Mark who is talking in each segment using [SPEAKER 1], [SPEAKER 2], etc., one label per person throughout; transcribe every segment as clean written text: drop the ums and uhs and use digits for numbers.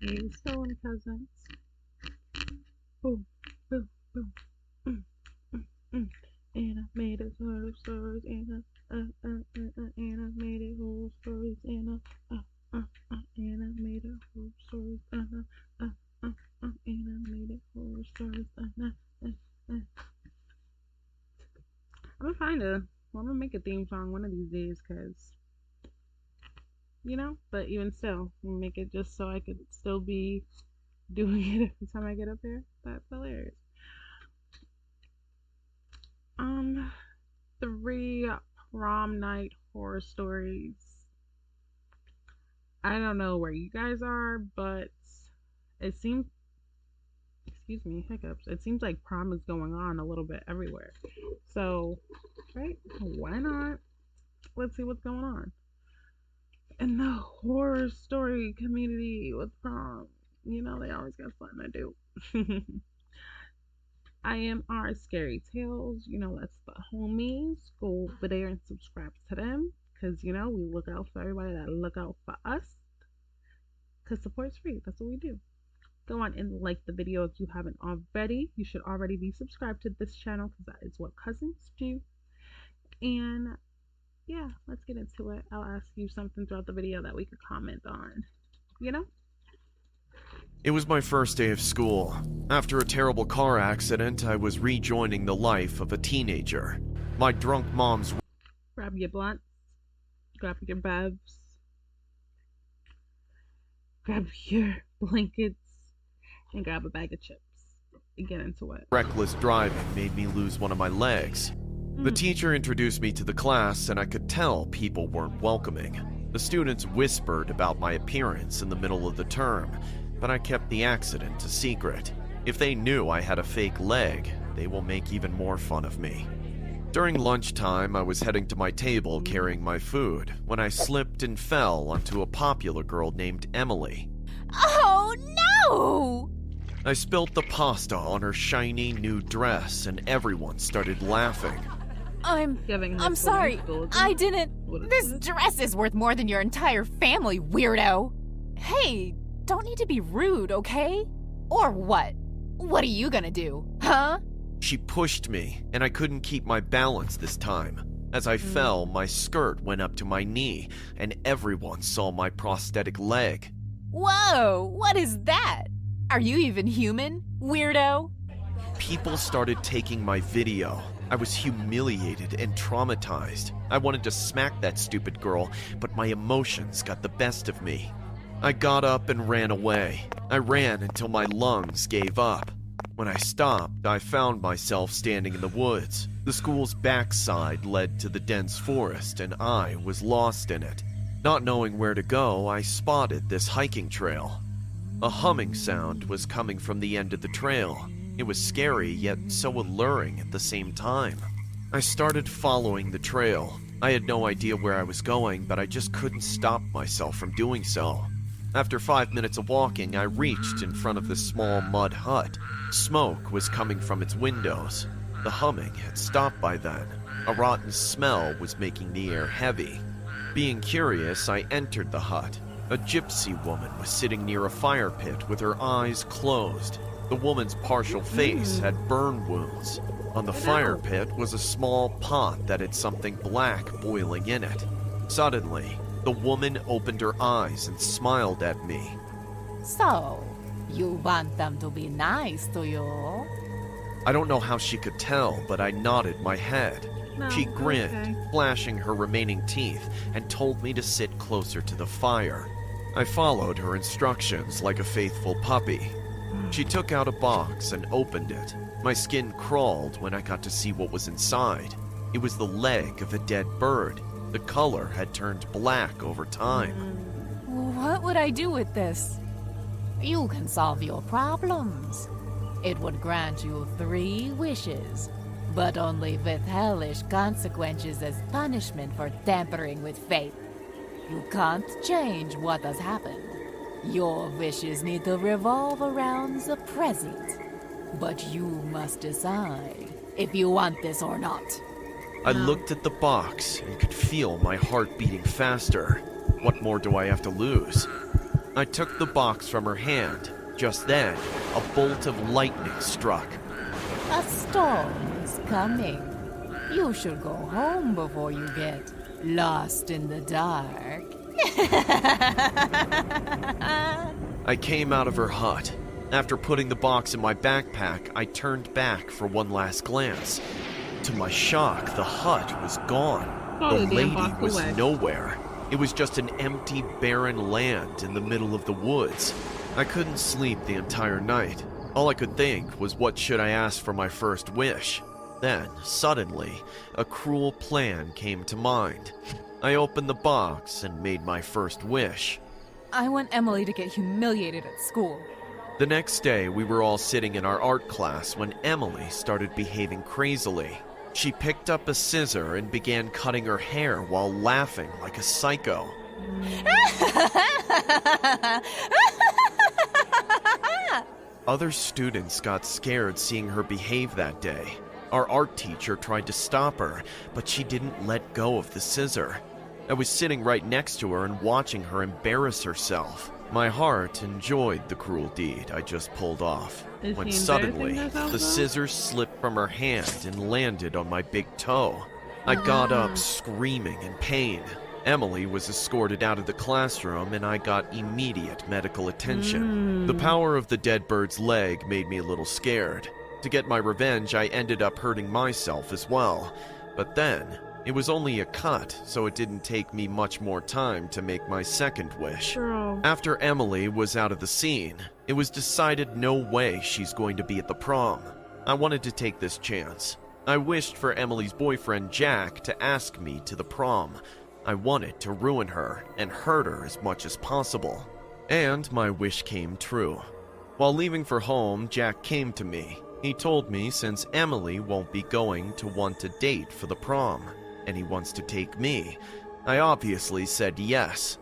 [SPEAKER 1] Hey, stolen cousins. Boom, boom, boom. Mm, mm, mm. Animated horror stories and animated horror stories and animated horror stories animated horror stories I'm gonna make a theme song one of these days, cause but even still, make it just so I could still be doing it every time I get up there. That's hilarious. 3 prom night horror stories. I don't know where you guys are, but it seems, excuse me, hiccups. It seems like prom is going on a little bit everywhere. So, right? Why not? Let's see what's going on in the horror story community with prom. They always got fun to do. I am our Scary Tales. That's the homies. Go over there and subscribe to them. Because, we look out for everybody that look out for us. Because support's free. That's what we do. Go on and like the video if you haven't already. You should already be subscribed to this channel because that is what cousins do. And yeah, let's get into it. I'll ask you something throughout the video that we could comment on.
[SPEAKER 2] It was my first day of school. After a terrible car accident, I was rejoining the life of a teenager. My drunk mom's...
[SPEAKER 1] Grab your blunts. Grab your bevs. Grab your blankets. And grab a bag of chips. And get into it.
[SPEAKER 2] Reckless driving made me lose one of my legs. The teacher introduced me to the class, and I could tell people weren't welcoming. The students whispered about my appearance in the middle of the term, but I kept the accident a secret. If they knew I had a fake leg, they will make even more fun of me. During lunchtime, I was heading to my table carrying my food when I slipped and fell onto a popular girl named Emily.
[SPEAKER 3] Oh no!
[SPEAKER 2] I spilt the pasta on her shiny new dress, and everyone started laughing.
[SPEAKER 3] I'm sorry. I didn't. This dress is worth more than your entire family, weirdo. Hey, don't need to be rude, okay? Or what? What are you gonna do, huh?
[SPEAKER 2] She pushed me, and I couldn't keep my balance this time. As I fell, my skirt went up to my knee, and everyone saw my prosthetic leg.
[SPEAKER 3] Whoa, what is that? Are you even human, weirdo?
[SPEAKER 2] People started taking my video. I was humiliated and traumatized. I wanted to smack that stupid girl, but my emotions got the best of me. I got up and ran away. I ran until my lungs gave up. When I stopped, I found myself standing in the woods. The school's backside led to the dense forest, and I was lost in it. Not knowing where to go, I spotted this hiking trail. A humming sound was coming from the end of the trail. It was scary, yet so alluring at the same time. I started following the trail. I had no idea where I was going, but I just couldn't stop myself from doing so. After 5 minutes of walking, I reached in front of this small mud hut. Smoke was coming from its windows. The humming had stopped by then. A rotten smell was making the air heavy. Being curious, I entered the hut. A gypsy woman was sitting near a fire pit with her eyes closed. The woman's partial face had burn wounds. On the fire pit was a small pot that had something black boiling in it. Suddenly, the woman opened her eyes and smiled at me.
[SPEAKER 3] So, you want them to be nice to you?
[SPEAKER 2] I don't know how she could tell, but I nodded my head. She grinned, flashing her remaining teeth, and told me to sit closer to the fire. I followed her instructions like a faithful puppy. She took out a box and opened it. My skin crawled when I got to see what was inside. It was the leg of a dead bird. The color had turned black over time.
[SPEAKER 3] What would I do with this? You can solve your problems. It would grant you 3 wishes, but only with hellish consequences as punishment for tampering with fate. You can't change what has happened. Your wishes need to revolve around the present. But you must decide if you want this or not.
[SPEAKER 2] I looked at the box and could feel my heart beating faster. What more do I have to lose? I took the box from her hand. Just then, a bolt of lightning struck.
[SPEAKER 3] A storm is coming. You should go home before you get lost in the dark.
[SPEAKER 2] I came out of her hut. After putting the box in my backpack, I turned back for one last glance. To my shock, the hut was gone.
[SPEAKER 1] Oh,
[SPEAKER 2] The
[SPEAKER 1] the damn
[SPEAKER 2] lady
[SPEAKER 1] box
[SPEAKER 2] was
[SPEAKER 1] away.
[SPEAKER 2] nowhere. It was just an empty, barren land in the middle of the woods. I couldn't sleep the entire night. All I could think was, what should I ask for my first wish? Then, suddenly, a cruel plan came to mind. I opened the box and made my first wish.
[SPEAKER 4] I want Emily to get humiliated at school.
[SPEAKER 2] The next day, we were all sitting in our art class when Emily started behaving crazily. She picked up a scissor and began cutting her hair while laughing like a psycho. Other students got scared seeing her behave that day. Our art teacher tried to stop her, but she didn't let go of the scissor. I was sitting right next to her and watching her embarrass herself. My heart enjoyed the cruel deed I just pulled off,
[SPEAKER 1] Is
[SPEAKER 2] when
[SPEAKER 1] she
[SPEAKER 2] suddenly
[SPEAKER 1] embarrassing herself,
[SPEAKER 2] the
[SPEAKER 1] though?
[SPEAKER 2] scissors slipped from her hand and landed on my big toe. I got up screaming in pain. Emily was escorted out of the classroom and I got immediate medical attention. The power of the dead bird's leg made me a little scared. To get my revenge, I ended up hurting myself as well. But then, it was only a cut, so it didn't take me much more time to make my second wish.
[SPEAKER 1] Girl.
[SPEAKER 2] After Emily was out of the scene, it was decided no way she's going to be at the prom. I wanted to take this chance. I wished for Emily's boyfriend Jack to ask me to the prom. I wanted to ruin her and hurt her as much as possible. And my wish came true. While leaving for home, Jack came to me. He told me since Emily won't be going to want a date for the prom, and he wants to take me, I obviously said yes.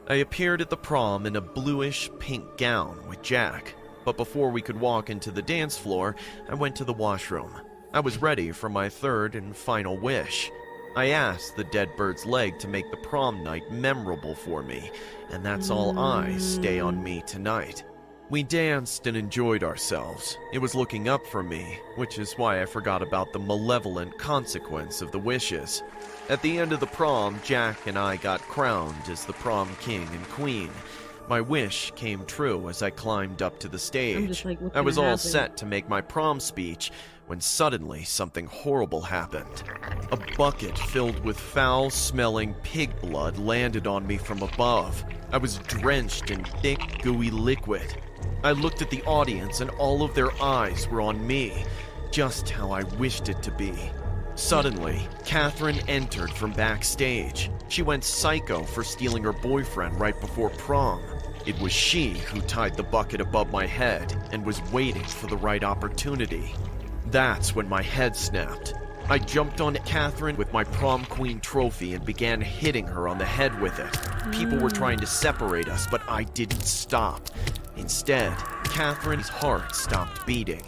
[SPEAKER 2] I appeared at the prom in a bluish pink gown with Jack, but before we could walk into the dance floor, I went to the washroom. I was ready for my third and final wish. I asked the dead bird's leg to make the prom night memorable for me, and that's all eyes stay on me tonight. We danced and enjoyed ourselves. It was looking up for me, which is why I forgot about the malevolent consequence of the wishes. At the end of the prom, Jack and I got crowned as the prom king and queen. My wish came true as I climbed up to the stage.
[SPEAKER 1] like, what's
[SPEAKER 2] I was
[SPEAKER 1] gonna
[SPEAKER 2] all
[SPEAKER 1] happen?
[SPEAKER 2] set to make my prom speech when suddenly something horrible happened. A bucket filled with foul-smelling pig blood landed on me from above. I was drenched in thick, gooey liquid. I looked at the audience and all of their eyes were on me, just how I wished it to be. Suddenly, Catherine entered from backstage. She went psycho for stealing her boyfriend right before prom. It was she who tied the bucket above my head and was waiting for the right opportunity. That's when my head snapped. I jumped on Catherine with my prom queen trophy and began hitting her on the head with it. People were trying to separate us, but I didn't stop. Instead, Catherine's heart stopped beating.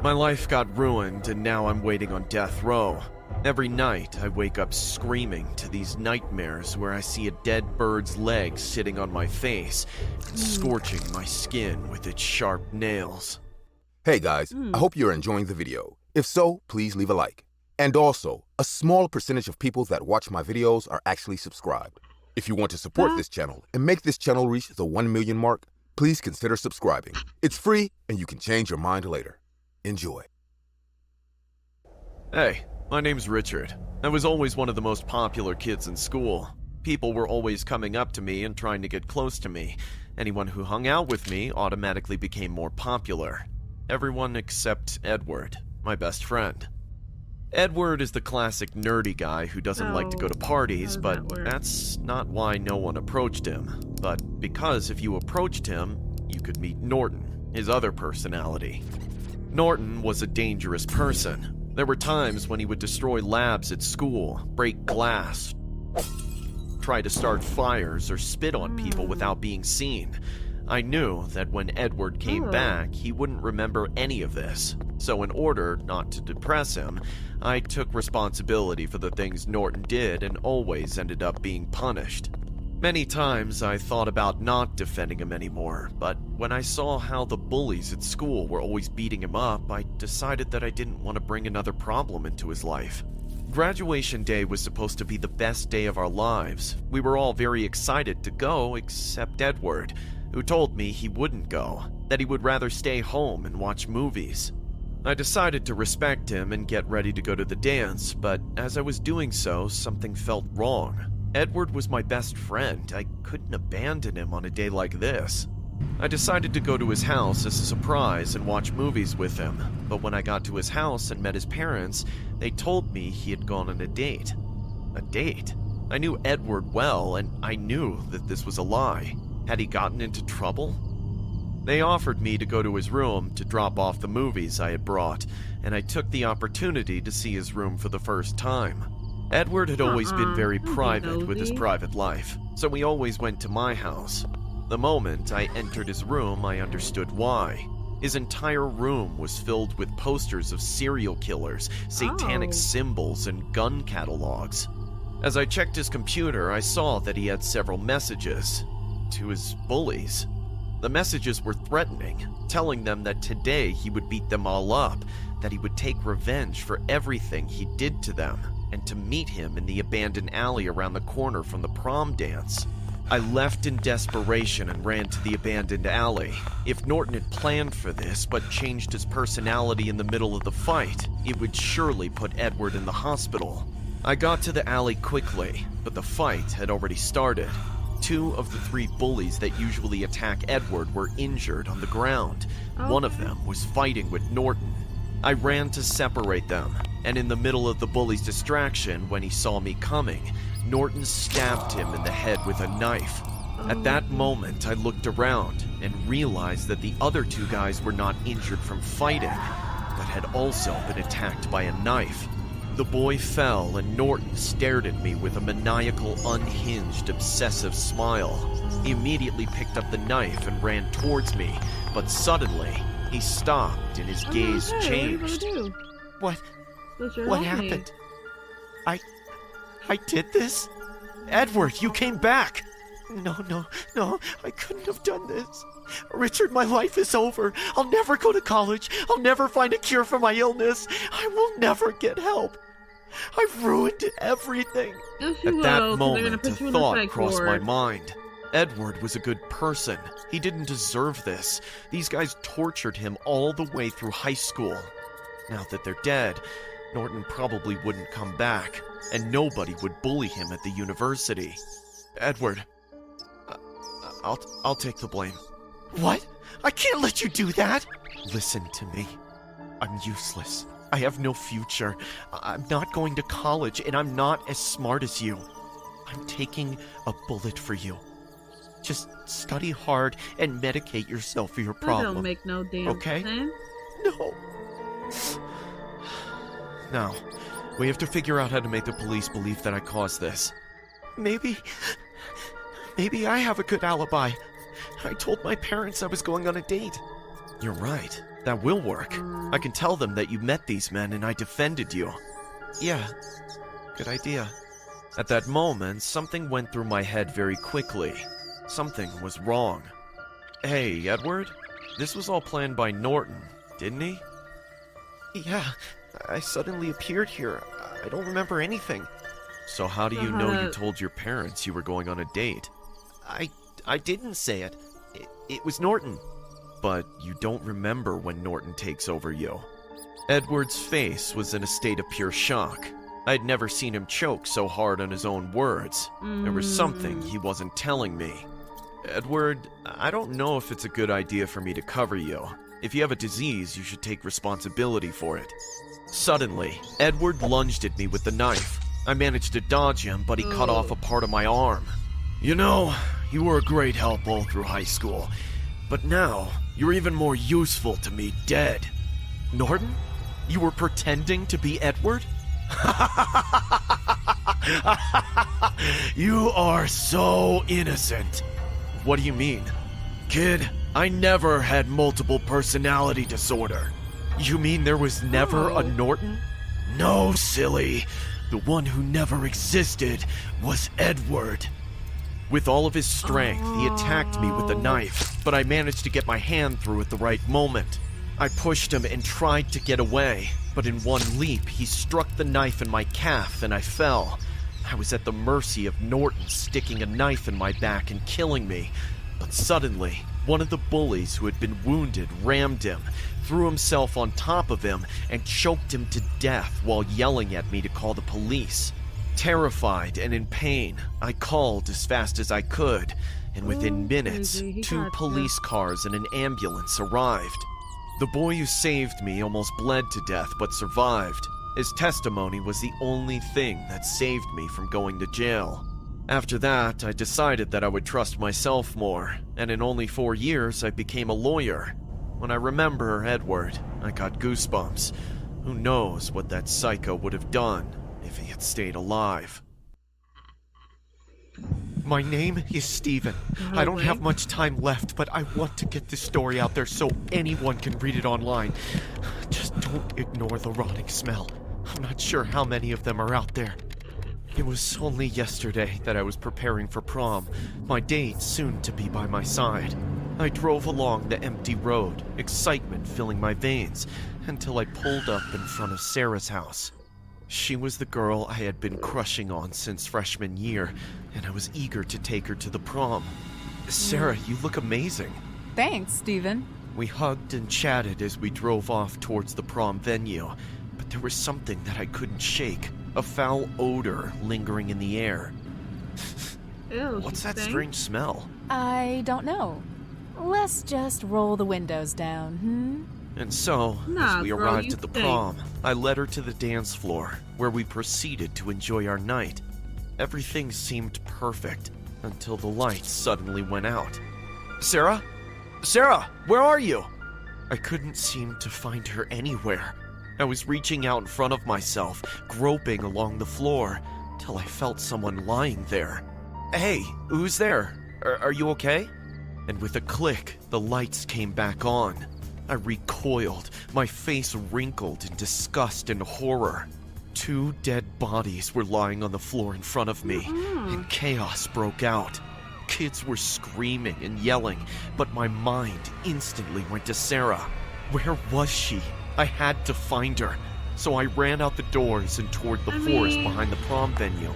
[SPEAKER 2] My life got ruined, and now I'm waiting on death row. Every night, I wake up screaming to these nightmares where I see a dead bird's leg sitting on my face and scorching my skin with its sharp nails.
[SPEAKER 5] Hey guys, I hope you're enjoying the video. If so, please leave a like. And also, a small percentage of people that watch my videos are actually subscribed. If you want to support this channel and make this channel reach the 1 million mark, please consider subscribing. It's free and you can change your mind later. Enjoy.
[SPEAKER 2] Hey, my name's Richard. I was always one of the most popular kids in school. People were always coming up to me and trying to get close to me. Anyone who hung out with me automatically became more popular. Everyone except Edward, my best friend. Edward is the classic nerdy guy who doesn't like to go to parties,
[SPEAKER 1] how
[SPEAKER 2] but
[SPEAKER 1] does that work?
[SPEAKER 2] that's not why no one approached him. But because if you approached him, you could meet Norton, his other personality. Norton was a dangerous person. There were times when he would destroy labs at school, break glass, try to start fires, or spit on people without being seen. I knew that when Edward came back, he wouldn't remember any of this. So in order not to depress him, I took responsibility for the things Norton did and always ended up being punished. Many times I thought about not defending him anymore, but when I saw how the bullies at school were always beating him up, I decided that I didn't want to bring another problem into his life. Graduation day was supposed to be the best day of our lives. We were all very excited to go, except Edward, who told me he wouldn't go, that he would rather stay home and watch movies. I decided to respect him and get ready to go to the dance, but as I was doing so, something felt wrong. Edward was my best friend. I couldn't abandon him on a day like this. I decided to go to his house as a surprise and watch movies with him, but when I got to his house and met his parents, they told me he had gone on a date. A date? I knew Edward well, and I knew that this was a lie. Had he gotten into trouble? They offered me to go to his room to drop off the movies I had brought, and I took the opportunity to see his room for the first time. Edward had always been very private with his private life, so we always went to my house. The moment I entered his room, I understood why. His entire room was filled with posters of serial killers, satanic symbols, and gun catalogs. As I checked his computer, I saw that he had several messages to his bullies. The messages were threatening, telling them that today he would beat them all up, that he would take revenge for everything he did to them, and to meet him in the abandoned alley around the corner from the prom dance. I left in desperation and ran to the abandoned alley. If Norton had planned for this, but changed his personality in the middle of the fight, it would surely put Edward in the hospital. I got to the alley quickly, but the fight had already started. 2 of the 3 bullies that usually attack Edward were injured on the ground. One of them was fighting with Norton. I ran to separate them, and in the middle of the bully's distraction, when he saw me coming, Norton stabbed him in the head with a knife. At that moment, I looked around and realized that the other 2 guys were not injured from fighting, but had also been attacked by a knife. The boy fell, and Norton stared at me with a maniacal, unhinged, obsessive smile. He immediately picked up the knife and ran towards me, but suddenly, he stopped and his gaze changed. What happened? I did this? Edward, you came back! No, I couldn't have done this. Richard, my life is over. I'll never go to college. I'll never find a cure for my illness. I will never get help. I've ruined everything. At that moment, a thought crossed my mind. Edward was a good person. He didn't deserve this. These guys tortured him all the way through high school. Now that they're dead, Norton probably wouldn't come back, and nobody would bully him at the university. Edward, I'll take the blame. What? I can't let you do that! Listen to me. I'm useless. I have no future. I'm not going to college, and I'm not as smart as you. I'm taking a bullet for you. Just study hard and medicate yourself for your problem.
[SPEAKER 1] That don't make no damn sense.
[SPEAKER 2] No. Now, we have to figure out how to make the police believe that I caused this. Maybe I have a good alibi. I told my parents I was going on a date. You're right. That will work. I can tell them that you met these men and I defended you. Yeah, good idea. At that moment, something went through my head very quickly. Something was wrong. Hey, Edward? This was all planned by Norton, didn't he? Yeah, I suddenly appeared here. I don't remember anything. So how do you know you told your parents you were going on a date? I didn't say it. It was Norton. But you don't remember when Norton takes over you. Edward's face was in a state of pure shock. I'd never seen him choke so hard on his own words. There was something he wasn't telling me. Edward, I don't know if it's a good idea for me to cover you. If you have a disease, you should take responsibility for it. Suddenly, Edward lunged at me with the knife. I managed to dodge him, but he cut off a part of my arm. You know, you were a great help all through high school. But now, you're even more useful to me dead. Norton? You were pretending to be Edward? You are so innocent. What do you mean? Kid, I never had multiple personality disorder. You mean there was never a Norton? No, silly. The one who never existed was Edward. With all of his strength, he attacked me with the knife, but I managed to get my hand through at the right moment. I pushed him and tried to get away, but in one leap, he struck the knife in my calf and I fell. I was at the mercy of Norton sticking a knife in my back and killing me. But suddenly, one of the bullies who had been wounded rammed him, threw himself on top of him, and choked him to death while yelling at me to call the police. Terrified and in pain, I called as fast as I could, and within minutes, 2 police cars and an ambulance arrived. The boy who saved me almost bled to death but survived. His testimony was the only thing that saved me from going to jail. After that, I decided that I would trust myself more, and in only 4 years, I became a lawyer. When I remember Edward, I got goosebumps. Who knows what that psycho would have done if he had stayed alive. My name is Steven. I don't have much time left, but I want to get this story out there so anyone can read it online. Just don't ignore the rotting smell. I'm not sure how many of them are out there. It was only yesterday that I was preparing for prom, my date soon to be by my side. I drove along the empty road, excitement filling my veins, until I pulled up in front of Sarah's house. She was the girl I had been crushing on since freshman year, and I was eager to take her to the prom. Sarah, you look amazing.
[SPEAKER 4] Thanks, Steven.
[SPEAKER 2] We hugged and chatted as we drove off towards the prom venue, but there was something that I couldn't shake, a foul odor lingering in the air.
[SPEAKER 1] Ew,
[SPEAKER 2] What's that
[SPEAKER 1] stinks.
[SPEAKER 2] strange smell?
[SPEAKER 3] I don't know. Let's just roll the windows down,
[SPEAKER 2] And so,
[SPEAKER 1] Nah,
[SPEAKER 2] as we
[SPEAKER 1] girl,
[SPEAKER 2] arrived
[SPEAKER 1] you
[SPEAKER 2] at the
[SPEAKER 1] stink.
[SPEAKER 2] prom, I led her to the dance floor, where we proceeded to enjoy our night. Everything seemed perfect, until the lights suddenly went out. Sarah? Sarah, where are you? I couldn't seem to find her anywhere. I was reaching out in front of myself, groping along the floor, till I felt someone lying there. Hey, who's there? Are you okay? And with a click, the lights came back on. I recoiled, my face wrinkled in disgust and horror. 2 dead bodies were lying on the floor in front of me, and chaos broke out. Kids were screaming and yelling, but my mind instantly went to Sarah. Where was she? I had to find her. So I ran out the doors and toward the forest behind the prom venue.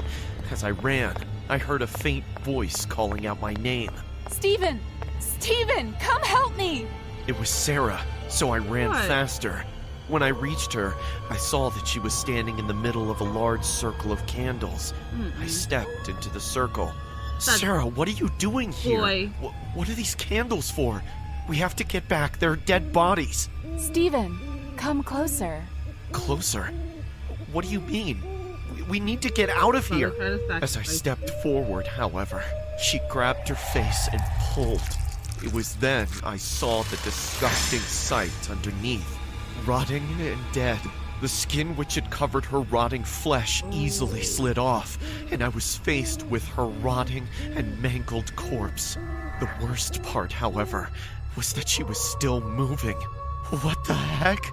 [SPEAKER 2] As I ran, I heard a faint voice calling out my name.
[SPEAKER 4] Steven! Steven, come help me!
[SPEAKER 2] It was Sarah, so I ran
[SPEAKER 1] What?
[SPEAKER 2] faster. When I reached her, I saw that she was standing in the middle of a large circle of candles. I stepped into the circle. Sarah, what are you doing here?
[SPEAKER 1] Boy.
[SPEAKER 2] What are these candles for? We have to get back. There are dead bodies.
[SPEAKER 3] Steven, come closer.
[SPEAKER 2] Closer? What do you mean? We need to get out of here. As I stepped forward, however, she grabbed her face and pulled. It was then I saw the disgusting sight underneath. Rotting and dead, the skin which had covered her rotting flesh easily slid off, and I was faced with her rotting and mangled corpse. The worst part, however, was that she was still moving. What the heck?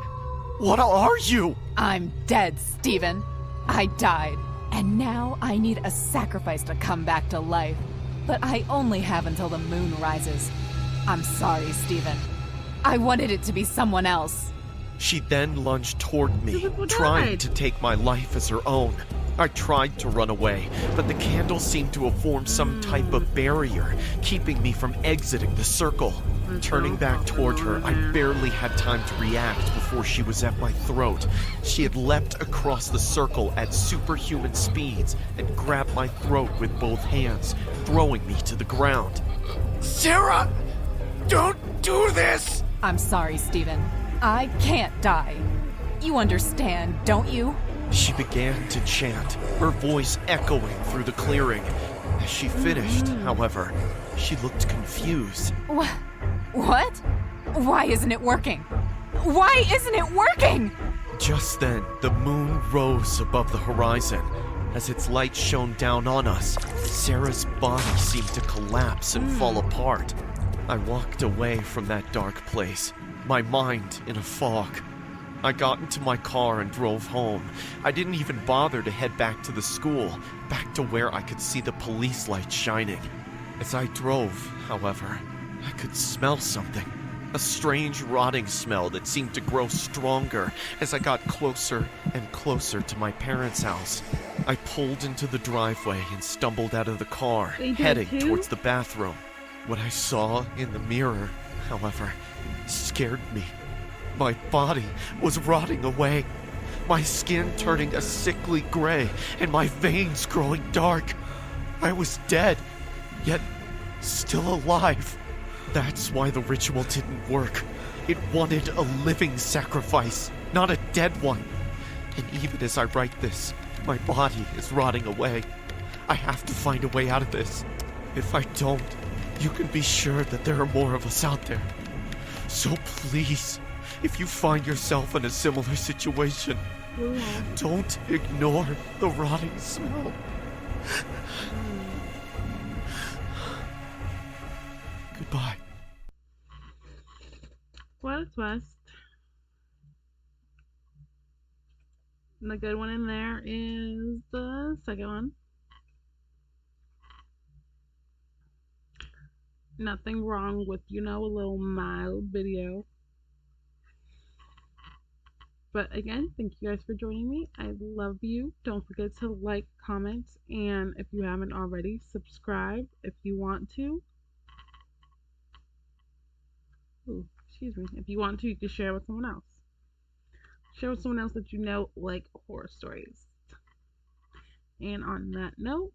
[SPEAKER 2] What are you?
[SPEAKER 3] I'm dead, Steven. I died. And now I need a sacrifice to come back to life. But I only have until the moon rises. I'm sorry, Steven. I wanted it to be someone else.
[SPEAKER 2] She then lunged toward me,
[SPEAKER 1] People
[SPEAKER 2] trying
[SPEAKER 1] died.
[SPEAKER 2] to take my life as her own. I tried to run away, but the candle seemed to have formed some type of barrier, keeping me from exiting the circle. Turning back toward her, I barely had time to react before she was at my throat. She had leapt across the circle at superhuman speeds and grabbed my throat with both hands, throwing me to the ground. Sarah! Don't do this!
[SPEAKER 3] I'm sorry, Steven. I can't die. You understand, don't you?
[SPEAKER 2] She began to chant, her voice echoing through the clearing. As she finished, however, she looked confused.
[SPEAKER 3] What? Why isn't it working? Why isn't it working?
[SPEAKER 2] Just then, the moon rose above the horizon. As its light shone down on us, Sarah's body seemed to collapse and fall apart. I walked away from that dark place, my mind in a fog. I got into my car and drove home. I didn't even bother to head back to the school, back to where I could see the police lights shining. As I drove, however, I could smell something. A strange rotting smell that seemed to grow stronger as I got closer and closer to my parents' house. I pulled into the driveway and stumbled out of the car,
[SPEAKER 1] They did
[SPEAKER 2] heading
[SPEAKER 1] too?
[SPEAKER 2] towards the bathroom. What I saw in the mirror, however, scared me. My body was rotting away, my skin turning a sickly gray, and my veins growing dark. I was dead, yet still alive. That's why the ritual didn't work. It wanted a living sacrifice, not a dead one. And even as I write this, my body is rotting away. I have to find a way out of this. If I don't, you can be sure that there are more of us out there. So please, if you find yourself in a similar situation, don't ignore the rotting smell. Goodbye.
[SPEAKER 1] West West. And the good one in there is the second one. Nothing wrong with, a little mild video. But again, thank you guys for joining me. I love you. Don't forget to like, comment, and if you haven't already, subscribe if you want to. Ooh, excuse me. If you want to, you can share with someone else. Share with someone else that you know like horror stories. And on that note,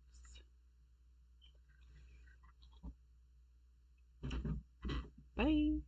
[SPEAKER 1] bye.